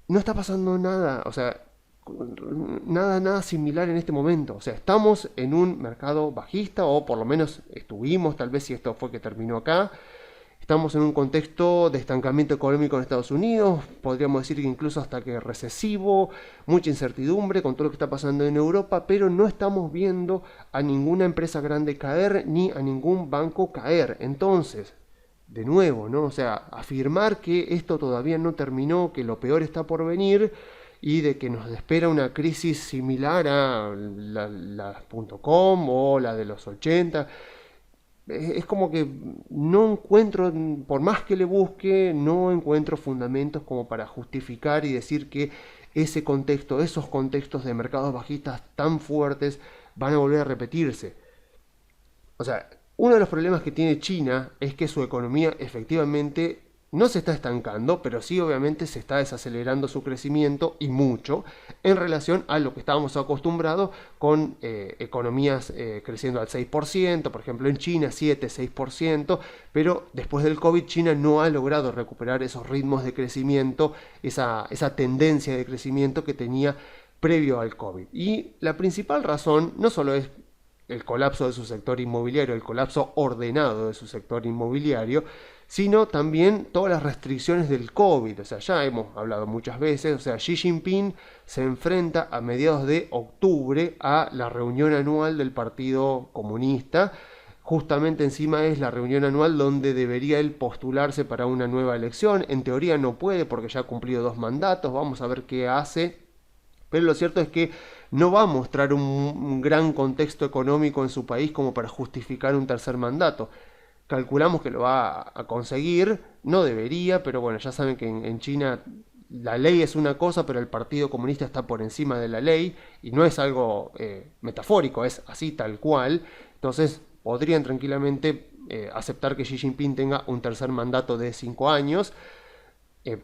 no está pasando nada, o sea, nada similar en este momento. O sea, estamos en un mercado bajista, o por lo menos estuvimos, tal vez si esto fue que terminó acá. Estamos en un contexto de estancamiento económico en Estados Unidos, podríamos decir que incluso hasta que recesivo, mucha incertidumbre con todo lo que está pasando en Europa, pero no estamos viendo a ninguna empresa grande caer ni a ningún banco caer. Entonces, de nuevo, ¿no? O sea, afirmar que esto todavía no terminó, que lo peor está por venir y de que nos espera una crisis similar a la .com o la de los 80. Es como que no encuentro, por más que le busque, no encuentro fundamentos como para justificar y decir que ese contexto, esos contextos de mercados bajistas tan fuertes van a volver a repetirse. O sea, uno de los problemas que tiene China es que su economía efectivamente no se está estancando, pero sí obviamente se está desacelerando su crecimiento y mucho en relación a lo que estábamos acostumbrados con economías creciendo al 6%, por ejemplo en China 7-6%, pero después del COVID China no ha logrado recuperar esos ritmos de crecimiento, esa tendencia de crecimiento que tenía previo al COVID. Y la principal razón no solo es el colapso de su sector inmobiliario, el colapso ordenado de su sector inmobiliario, sino también todas las restricciones del COVID. O sea, ya hemos hablado muchas veces, o sea, Xi Jinping se enfrenta a mediados de octubre a la reunión anual del Partido Comunista. Justamente encima es la reunión anual donde debería él postularse para una nueva elección. En teoría no puede porque ya ha cumplido 2 mandatos, vamos a ver qué hace. Pero lo cierto es que no va a mostrar un gran contexto económico en su país como para justificar un tercer mandato. Calculamos que lo va a conseguir, no debería, pero bueno, ya saben que en China la ley es una cosa, pero el Partido Comunista está por encima de la ley, y no es algo metafórico, es así tal cual. Entonces podrían tranquilamente aceptar que Xi Jinping tenga un tercer mandato de 5 años,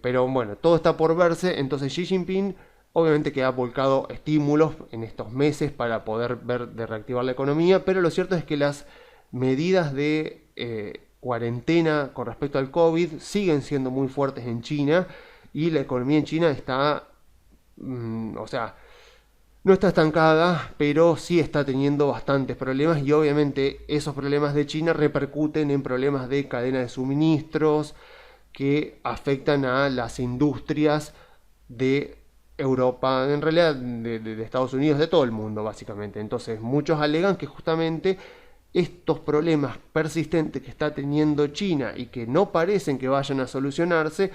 pero bueno, todo está por verse. Entonces Xi Jinping obviamente que ha volcado estímulos en estos meses para poder ver de reactivar la economía, pero lo cierto es que las medidas de cuarentena con respecto al COVID siguen siendo muy fuertes en China, y la economía en China está, o sea, no está estancada, pero sí está teniendo bastantes problemas, y obviamente esos problemas de China repercuten en problemas de cadena de suministros que afectan a las industrias de Europa, en realidad de Estados Unidos, de todo el mundo básicamente. Entonces muchos alegan que justamente estos problemas persistentes que está teniendo China y que no parecen que vayan a solucionarse,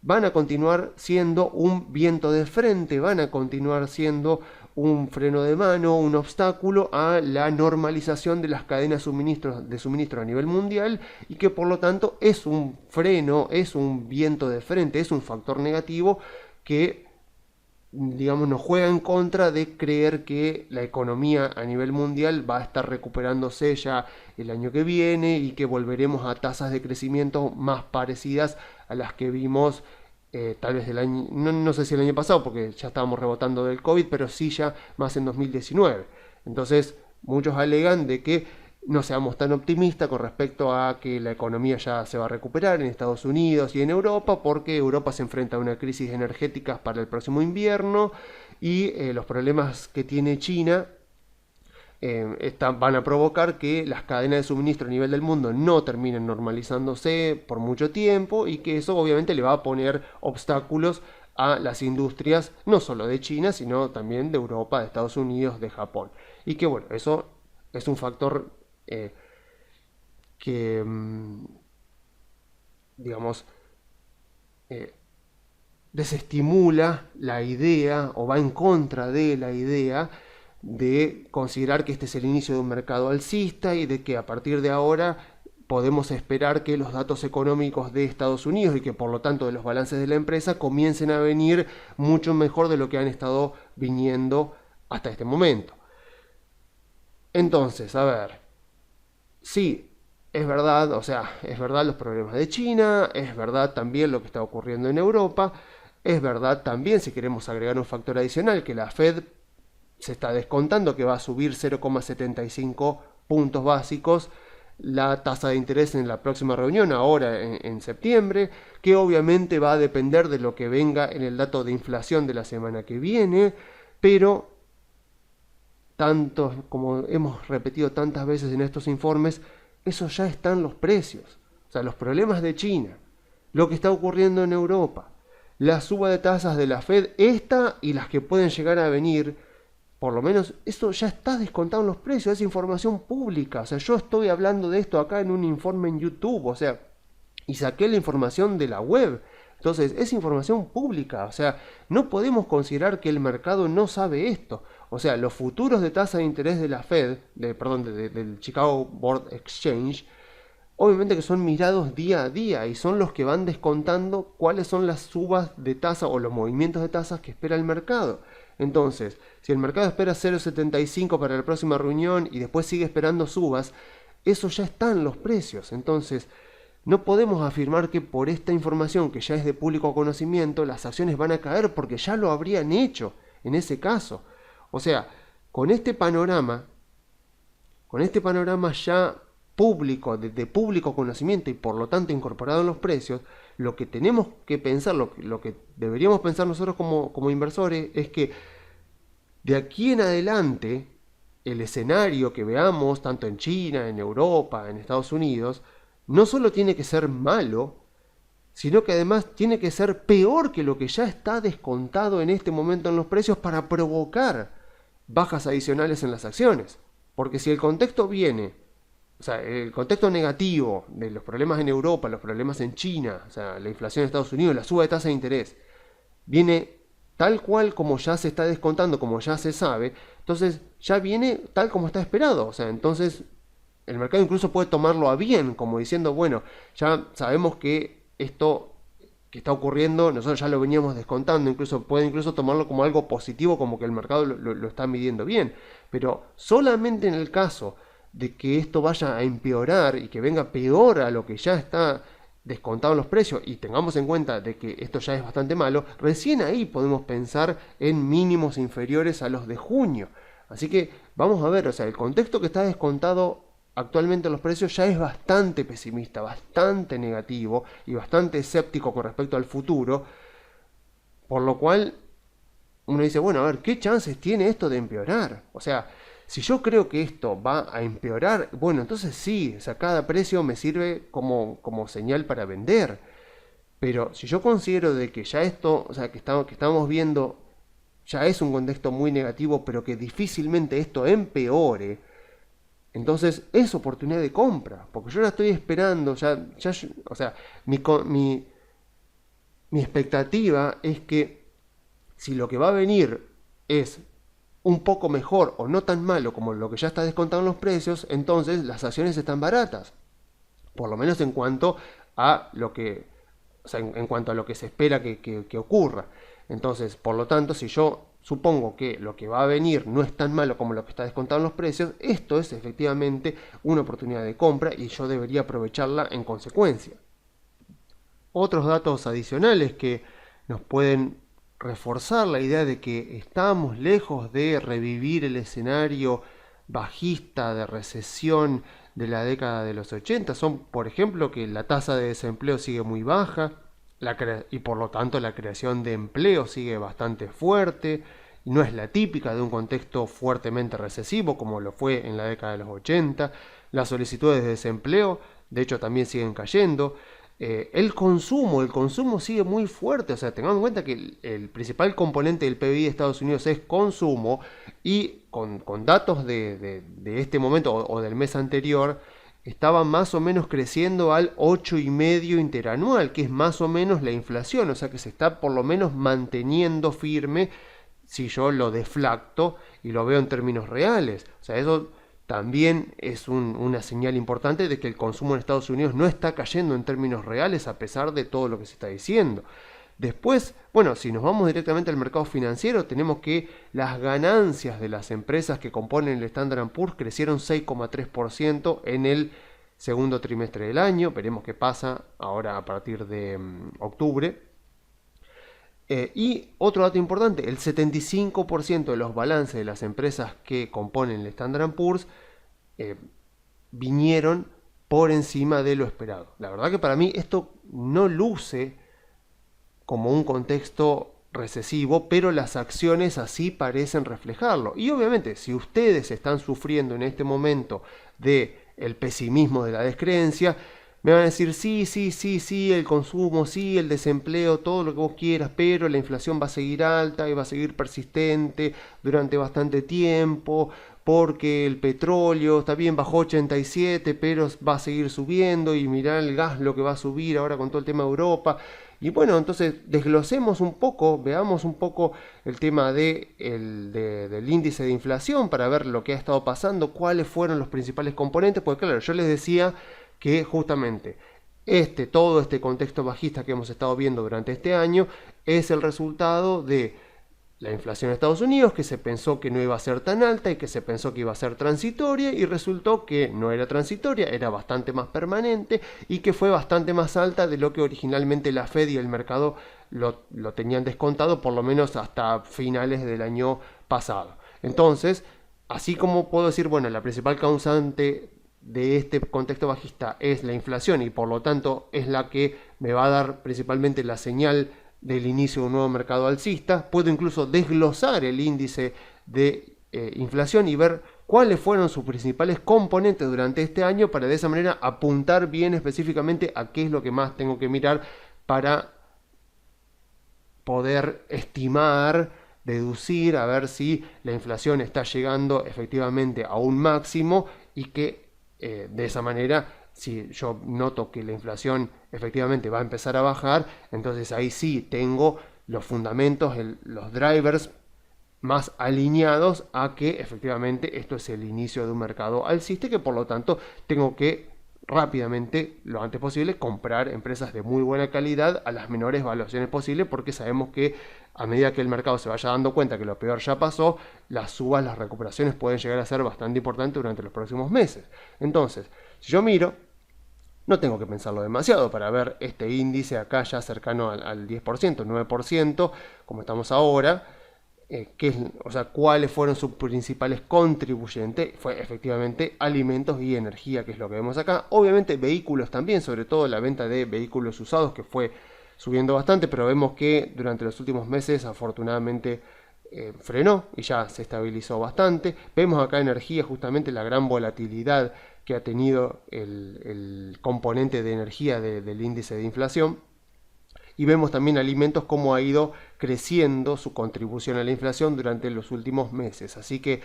van a continuar siendo un viento de frente, van a continuar siendo un freno de mano, un obstáculo a la normalización de las cadenas de suministro a nivel mundial, y que por lo tanto es un freno, es un viento de frente, es un factor negativo que, digamos, nos juega en contra de creer que la economía a nivel mundial va a estar recuperándose ya el año que viene y que volveremos a tasas de crecimiento más parecidas a las que vimos tal vez del año, no sé si el año pasado, porque ya estábamos rebotando del COVID, pero sí ya más en 2019. Entonces muchos alegan de que no seamos tan optimistas con respecto a que la economía ya se va a recuperar en Estados Unidos y en Europa, porque Europa se enfrenta a una crisis energética para el próximo invierno, y los problemas que tiene China van a provocar que las cadenas de suministro a nivel del mundo no terminen normalizándose por mucho tiempo, y que eso obviamente le va a poner obstáculos a las industrias no solo de China, sino también de Europa, de Estados Unidos, de Japón. Y que bueno, eso es un factor que, digamos, desestimula la idea, o va en contra de la idea de considerar que este es el inicio de un mercado alcista, y de que a partir de ahora podemos esperar que los datos económicos de Estados Unidos, y que por lo tanto de los balances de la empresa, comiencen a venir mucho mejor de lo que han estado viniendo hasta este momento. Entonces, a ver, sí, es verdad, o sea, es verdad los problemas de China, es verdad también lo que está ocurriendo en Europa, es verdad también, si queremos agregar un factor adicional, que la Fed se está descontando que va a subir 0,75 puntos básicos la tasa de interés en la próxima reunión, ahora en septiembre, que obviamente va a depender de lo que venga en el dato de inflación de la semana que viene, pero tanto como hemos repetido tantas veces en estos informes, eso ya están los precios. O sea, los problemas de China, lo que está ocurriendo en Europa, la suba de tasas de la Fed, esta y las que pueden llegar a venir, por lo menos eso ya está descontado en los precios, es información pública. O sea, yo estoy hablando de esto acá en un informe en YouTube, o sea, y saqué la información de la web. Entonces, es información pública, o sea, no podemos considerar que el mercado no sabe esto. O sea, los futuros de tasa de interés de la Fed, del Chicago Board Exchange, obviamente que son mirados día a día y son los que van descontando cuáles son las subas de tasa o los movimientos de tasas que espera el mercado. Entonces, si el mercado espera 0,75 para la próxima reunión y después sigue esperando subas, eso ya está en los precios. Entonces, no podemos afirmar que por esta información que ya es de público conocimiento, las acciones van a caer porque ya lo habrían hecho en ese caso. O sea, con este panorama ya público, de público conocimiento y por lo tanto incorporado en los precios, lo que tenemos que pensar, lo que deberíamos pensar nosotros como inversores es que de aquí en adelante el escenario que veamos tanto en China, en Europa, en Estados Unidos, no solo tiene que ser malo, sino que además tiene que ser peor que lo que ya está descontado en este momento en los precios para provocar bajas adicionales en las acciones. Porque si el contexto viene, o sea, el contexto negativo de los problemas en Europa, los problemas en China, o sea, la inflación en Estados Unidos, la suba de tasa de interés, viene tal cual como ya se está descontando, como ya se sabe, entonces ya viene tal como está esperado. O sea, entonces el mercado incluso puede tomarlo a bien, como diciendo, bueno, ya sabemos que esto que está ocurriendo, nosotros ya lo veníamos descontando, puede incluso tomarlo como algo positivo, como que el mercado lo está midiendo bien. Pero solamente en el caso de que esto vaya a empeorar y que venga peor a lo que ya está descontado en los precios y tengamos en cuenta de que esto ya es bastante malo, recién ahí podemos pensar en mínimos inferiores a los de junio. Así que vamos a ver, o sea, el contexto que está descontado actualmente en los precios ya es bastante pesimista, bastante negativo y bastante escéptico con respecto al futuro, por lo cual uno dice, bueno, a ver, ¿qué chances tiene esto de empeorar? O sea, si yo creo que esto va a empeorar, bueno, entonces sí, o sea, cada precio me sirve como señal para vender. Pero si yo considero de que ya esto, o sea, que estamos viendo, ya es un contexto muy negativo, pero que difícilmente esto empeore, entonces es oportunidad de compra. Porque yo la estoy esperando, o sea, mi expectativa es que si lo que va a venir es un poco mejor o no tan malo como lo que ya está descontado en los precios, entonces las acciones están baratas. Por lo menos en cuanto a lo que, o sea, en cuanto a lo que se espera que ocurra. Entonces, por lo tanto, si yo supongo que lo que va a venir no es tan malo como lo que está descontado en los precios, esto es efectivamente una oportunidad de compra y yo debería aprovecharla en consecuencia. Otros datos adicionales que nos pueden reforzar la idea de que estamos lejos de revivir el escenario bajista de recesión de la década de los 80 son, por ejemplo, que la tasa de desempleo sigue muy baja y por lo tanto la creación de empleo sigue bastante fuerte y no es la típica de un contexto fuertemente recesivo como lo fue en la década de los 80. Las solicitudes de desempleo, de hecho, también siguen cayendo. El consumo sigue muy fuerte, o sea, tengamos en cuenta que el principal componente del PBI de Estados Unidos es consumo y con datos de este momento o del mes anterior estaba más o menos creciendo al 8,5 interanual, que es más o menos la inflación, o sea que se está por lo menos manteniendo firme si yo lo deflacto y lo veo en términos reales. O sea, eso también es una señal importante de que el consumo en Estados Unidos no está cayendo en términos reales a pesar de todo lo que se está diciendo. Después, bueno, si nos vamos directamente al mercado financiero, tenemos que las ganancias de las empresas que componen el Standard & Poor's crecieron 6,3% en el segundo trimestre del año. Veremos qué pasa ahora a partir de octubre. Y otro dato importante, el 75% de los balances de las empresas que componen el Standard & Poor's vinieron por encima de lo esperado. La verdad que para mí esto no luce como un contexto recesivo, pero las acciones así parecen reflejarlo. Y obviamente, si ustedes están sufriendo en este momento del pesimismo, de la descreencia, me van a decir, sí, el consumo, sí, el desempleo, todo lo que vos quieras, pero la inflación va a seguir alta y va a seguir persistente durante bastante tiempo, porque el petróleo, está bien, bajó 87, pero va a seguir subiendo, y mirá el gas lo que va a subir ahora con todo el tema de Europa. Y bueno, entonces desglosemos un poco, veamos un poco el tema del índice de inflación para ver lo que ha estado pasando, cuáles fueron los principales componentes, porque claro, yo les decía que justamente todo este contexto bajista que hemos estado viendo durante este año es el resultado de la inflación en Estados Unidos, que se pensó que no iba a ser tan alta y que se pensó que iba a ser transitoria, y resultó que no era transitoria, era bastante más permanente y que fue bastante más alta de lo que originalmente la Fed y el mercado lo tenían descontado, por lo menos hasta finales del año pasado. Entonces, así como puedo decir, bueno, la principal causante de este contexto bajista es la inflación y por lo tanto es la que me va a dar principalmente la señal del inicio de un nuevo mercado alcista, puedo incluso desglosar el índice de inflación y ver cuáles fueron sus principales componentes durante este año para de esa manera apuntar bien específicamente a qué es lo que más tengo que mirar para poder estimar, deducir, a ver si la inflación está llegando efectivamente a un máximo y que de esa manera, si yo noto que la inflación efectivamente va a empezar a bajar, entonces ahí sí tengo los fundamentos, los drivers más alineados a que efectivamente esto es el inicio de un mercado alcista, que por lo tanto tengo que rápidamente, lo antes posible, comprar empresas de muy buena calidad a las menores valuaciones posibles, porque sabemos que a medida que el mercado se vaya dando cuenta que lo peor ya pasó, las subas, las recuperaciones pueden llegar a ser bastante importantes durante los próximos meses. Entonces, si yo miro, no tengo que pensarlo demasiado para ver este índice acá ya cercano al 10%, 9%, como estamos ahora. O sea, cuáles fueron sus principales contribuyentes, fue efectivamente alimentos y energía, que es lo que vemos acá. Obviamente vehículos también, sobre todo la venta de vehículos usados, que fue subiendo bastante, pero vemos que durante los últimos meses afortunadamente frenó y ya se estabilizó bastante. Vemos acá energía, justamente la gran volatilidad que ha tenido el componente de energía del índice de inflación. Y vemos también alimentos cómo ha ido creciendo su contribución a la inflación durante los últimos meses. Así que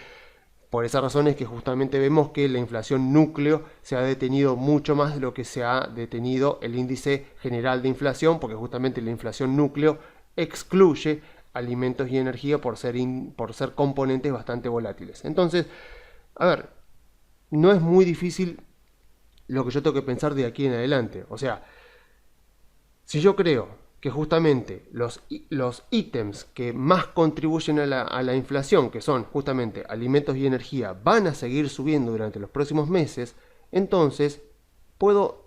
por esa razón es que justamente vemos que la inflación núcleo se ha detenido mucho más de lo que se ha detenido el índice general de inflación, porque justamente la inflación núcleo excluye alimentos y energía por ser componentes bastante volátiles. Entonces, a ver, no es muy difícil lo que yo tengo que pensar de aquí en adelante. O sea, si yo creo que justamente los ítems que más contribuyen a la inflación, que son justamente alimentos y energía, van a seguir subiendo durante los próximos meses, entonces puedo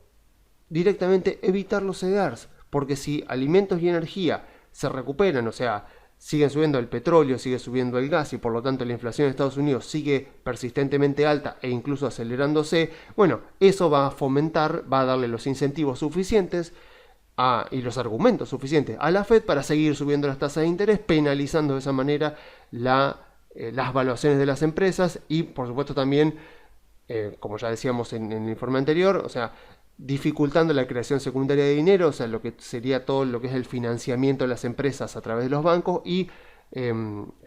directamente evitar los CDRs, porque si alimentos y energía se recuperan, o sea, siguen subiendo el petróleo, sigue subiendo el gas y por lo tanto la inflación en Estados Unidos sigue persistentemente alta e incluso acelerándose, bueno, eso va a fomentar, va a darle los incentivos suficientes y los argumentos suficientes a la Fed para seguir subiendo las tasas de interés, penalizando de esa manera las valuaciones de las empresas y por supuesto también, como ya decíamos en el informe anterior, o sea, dificultando la creación secundaria de dinero, o sea, lo que sería todo lo que es el financiamiento de las empresas a través de los bancos y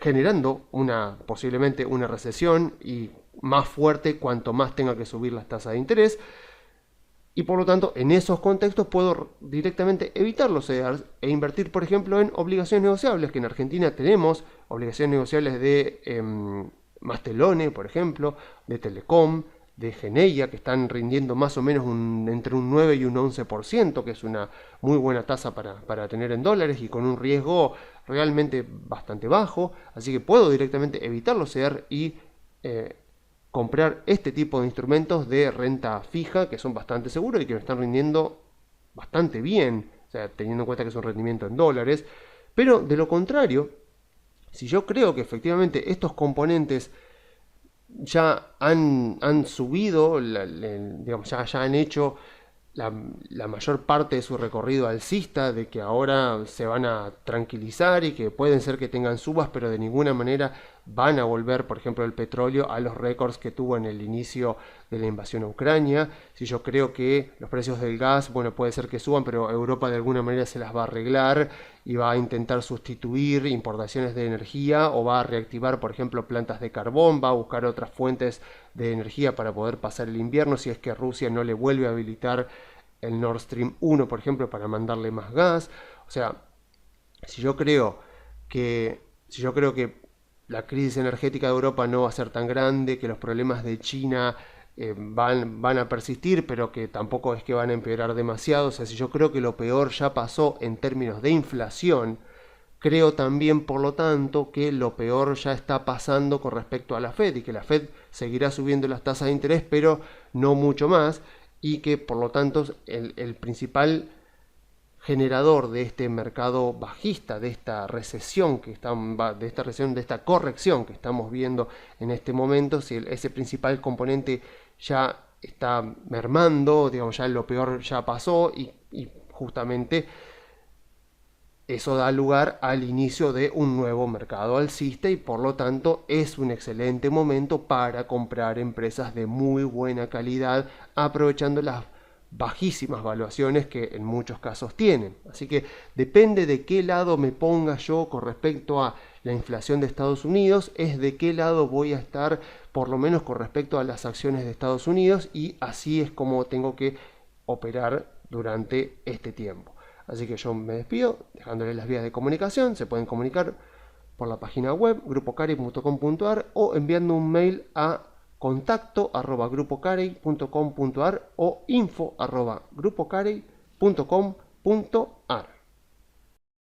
generando posiblemente una recesión y más fuerte cuanto más tenga que subir las tasas de interés. Y por lo tanto, en esos contextos puedo directamente evitar los CDRs e invertir, por ejemplo, en obligaciones negociables, que en Argentina tenemos obligaciones negociables de Mastelone, por ejemplo, de Telecom, de Geneia, que están rindiendo más o menos entre un 9 y un 11%, que es una muy buena tasa para tener en dólares y con un riesgo realmente bastante bajo. Así que puedo directamente evitar los CDR y comprar este tipo de instrumentos de renta fija que son bastante seguros y que me están rindiendo bastante bien, o sea, teniendo en cuenta que es un rendimiento en dólares. Pero de lo contrario, si yo creo que efectivamente estos componentes ya han subido, digamos, ya han hecho la mayor parte de su recorrido alcista, de que ahora se van a tranquilizar y que pueden ser que tengan subas, pero de ninguna manera van a volver, por ejemplo, el petróleo a los récords que tuvo en el inicio de la invasión a Ucrania. Si yo creo que los precios del gas, bueno, puede ser que suban, pero Europa de alguna manera se las va a arreglar y va a intentar sustituir importaciones de energía o va a reactivar, por ejemplo, plantas de carbón, va a buscar otras fuentes de energía para poder pasar el invierno si es que Rusia no le vuelve a habilitar el Nord Stream 1, por ejemplo, para mandarle más gas. O sea, si yo creo que la crisis energética de Europa no va a ser tan grande, que los problemas de China van a persistir, pero que tampoco es que van a empeorar demasiado. O sea, si yo creo que lo peor ya pasó en términos de inflación, creo también, por lo tanto, que lo peor ya está pasando con respecto a la Fed y que la Fed seguirá subiendo las tasas de interés, pero no mucho más, y que por lo tanto el principal generador de este mercado bajista, de esta recesión de esta corrección que estamos viendo en este momento, si ese principal componente ya está mermando, digamos, ya lo peor ya pasó y justamente eso da lugar al inicio de un nuevo mercado alcista y por lo tanto es un excelente momento para comprar empresas de muy buena calidad aprovechando las bajísimas valuaciones que en muchos casos tienen. Así que depende de qué lado me ponga yo con respecto a la inflación de Estados Unidos, es de qué lado voy a estar por lo menos con respecto a las acciones de Estados Unidos y así es como tengo que operar durante este tiempo. Así que yo me despido dejándoles las vías de comunicación. Se pueden comunicar por la página web grupocarey.com.ar o enviando un mail a contacto@grupocarey.com.ar o info@grupocarey.com.ar.